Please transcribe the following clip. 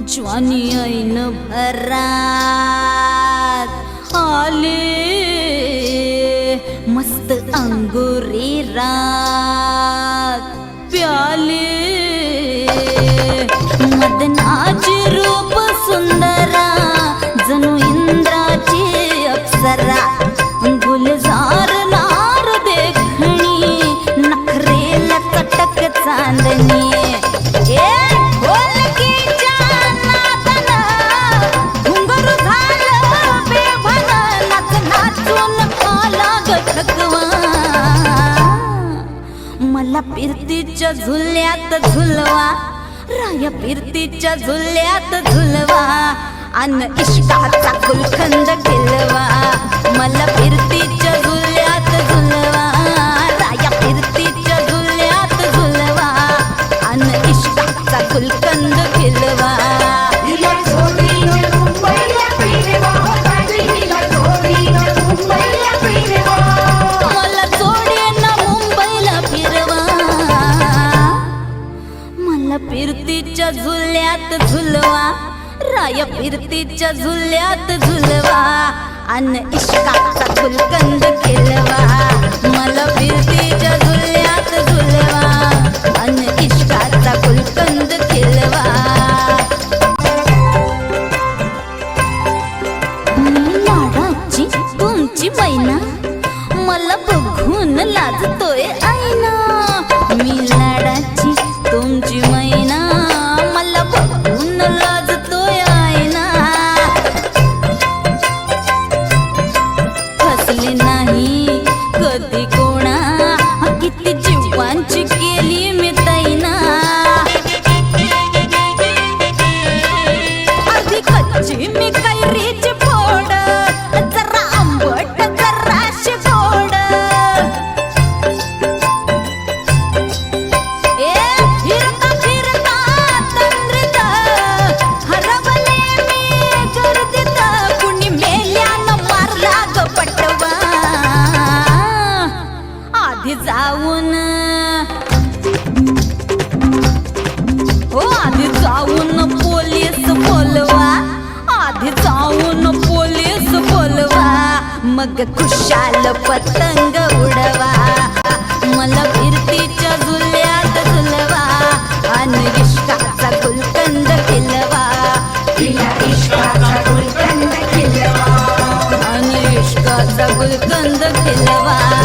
ज्वानी ऐन भरात आले मस्त अंगुरी रात प्याले मदनाची रूप सुंदरा जणू इंद्राची अप्सरा गुलजार नार देखणी नखरेला चटक चांदणी मला फिरतीच्या झुल्यात झुलवा राया फिरतीच्या झुल्यात झुलवा अन इश्काचा गुलखंद खिलवा मला फिरतीच्या झुल्यात झुलवा राया फिरतीच्या झुल्यात झुलवा अन इश्काचा गुलखंद खिलवा फिरतीच्या झुल्यात झुलवा राया फिरतीच्या झुल्यात झुलवा अन इश्काचा गुलकंद खिलवा मला फिरतीच्या झुल्यात झुलवा अन इश्काचा गुलकंद खिलवा मी लाडाची तुमची मैना मला बघून लाजतोय आईना मी लाडाची तुमची मैना मला बघून लाजतोय आईना फसले नाही कधी कोणा किती जीवांची केली मी तैना अर्धी कच्ची मी कैरीची फोड जरा आंबट जराशी गोड जाऊन हो आधी जाऊन पोलीस बोलवा आधी जाऊन पोलीस बोलवा मग खुशाल पतंग उडवा मला फिरतीच्या झुल्यात झुलवा आणि इश्काचा गुलकंद खिलवा तिला इश्काचा गुलकंद खिलवा आणि इश्काचा गुलकंद खिलवा